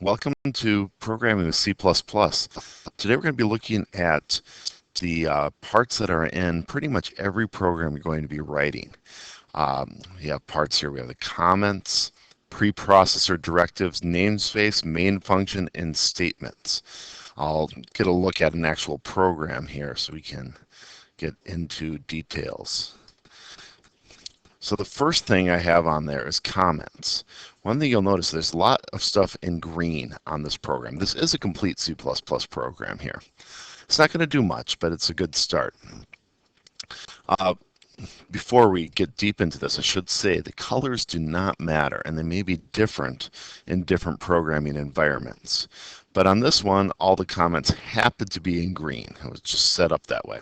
Welcome to Programming with C++. Today we're going to be looking at the parts that are in pretty much every program you're going to be writing. We have parts here. We have the comments, preprocessor directives, namespace, main function, and statements. I'll get a look at an actual program here so we can get into details. So the first thing I have on there is comments. One thing you'll notice, there's a lot of stuff in green on this program. This is a complete C++ program here. It's not going to do much, but it's a good start. Before we get deep into this, I should say the colors do not matter, and they may be different in different programming environments. But on this one, all the comments happen to be in green. It was just set up that way.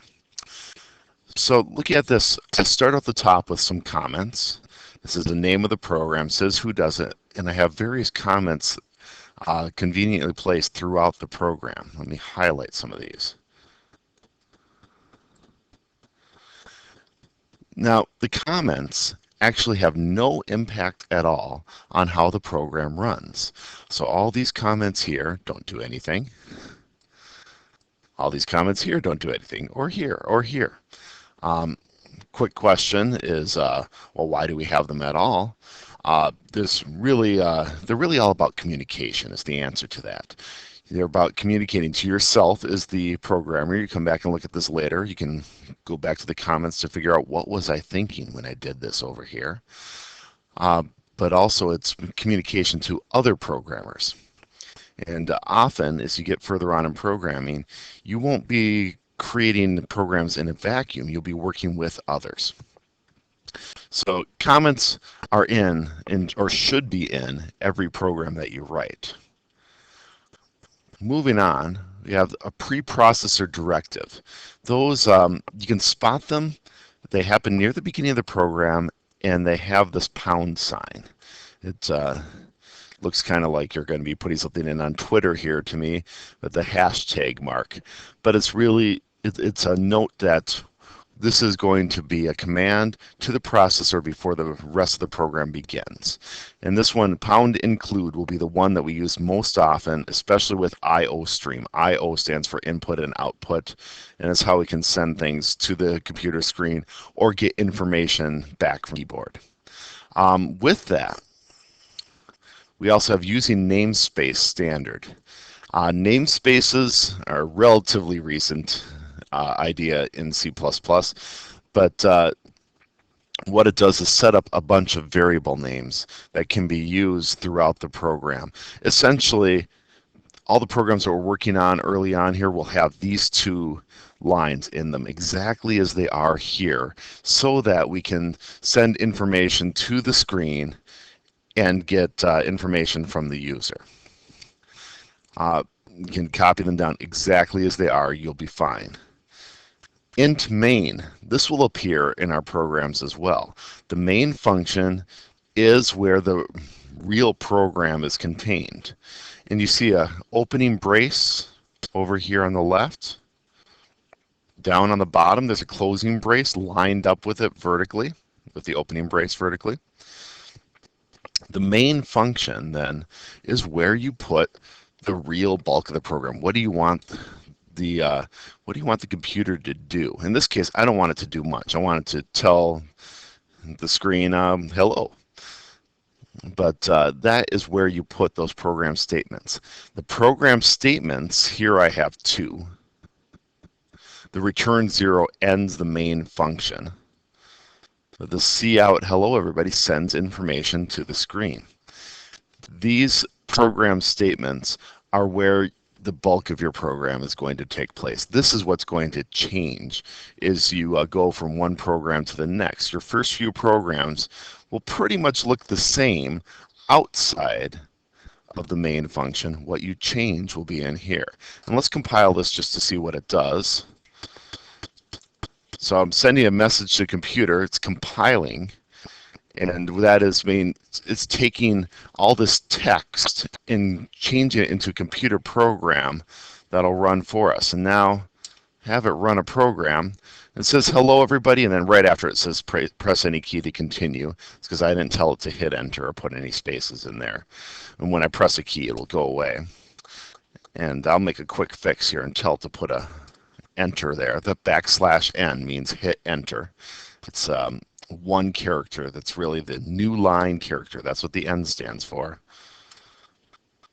So looking at this, I start off the top with some comments. This is the name of the program, says who does it, and I have various comments conveniently placed throughout the program. Let me highlight some of these. Now, the comments actually have no impact at all on how the program runs. So all these comments here don't do anything. All these comments here don't do anything, or here, or here. Quick question is, well, why do we have them at all? They're really all about communication is the answer to that. They're about communicating to yourself as the programmer. You come back and look at this later. You can go back to the comments to figure out what was I thinking when I did this over here. But also it's communication to other programmers. And often, as you get further on in programming, you won't be creating programs in a vacuum. You'll be working with others. So comments are in or should be in every program that you write. Moving on, we have a preprocessor directive. Those, you can spot them. They happen near the beginning of the program, and they have this pound sign. It looks kind of like you're going to be putting something in on Twitter here to me with the hashtag mark. But it's really, it's a note that this is going to be a command to the processor before the rest of the program begins. And this one, pound include, will be the one that we use most often, especially with IO stream. IO stands for input and output, and it's how we can send things to the computer screen or get information back from the keyboard. With that, we also have using namespace standard. Namespaces are a relatively recent idea in C++, but what it does is set up a bunch of variable names that can be used throughout the program. Essentially, all the programs that we're working on early on here will have these two lines in them exactly as they are here, so that we can send information to the screen and get information from the user. You can copy them down exactly as they are. You'll be fine. Int main, this will appear in our programs as well. The main function is where the real program is contained. And you see a opening brace over here on the left. Down on the bottom, there's a closing brace lined up with it vertically, with the opening brace vertically. The main function then is where you put the real bulk of the program. What do you want the computer to do? In this case, I don't want it to do much. I want it to tell the screen hello. But that is where you put those program statements. The program statements, here I have two. The return 0 ends the main function. The cout hello everybody sends information to the screen. These program statements are where the bulk of your program is going to take place. This is what's going to change as you go from one program to the next. Your first few programs will pretty much look the same outside of the main function. What you change will be in here. And let's compile this just to see what it does. So I'm sending a message to the computer. It's compiling. And that it's taking all this text and changing it into a computer program that'll run for us. And now have it run a program. It says hello everybody, and then right after it says press any key to continue. It's because I didn't tell it to hit enter or put any spaces in there. And when I press a key, it'll go away. And I'll make a quick fix here and tell it to put a enter there. The \n means hit enter. It's one character that's really the new line character. That's what the N stands for.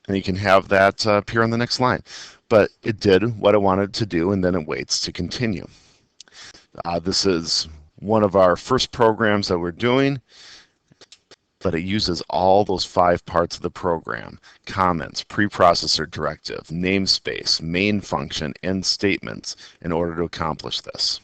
And you can have that appear on the next line. But it did what I wanted to do, and then it waits to continue. This is one of our first programs that we're doing, but it uses all those 5 parts of the program: comments, preprocessor directive, namespace, main function, and statements in order to accomplish this.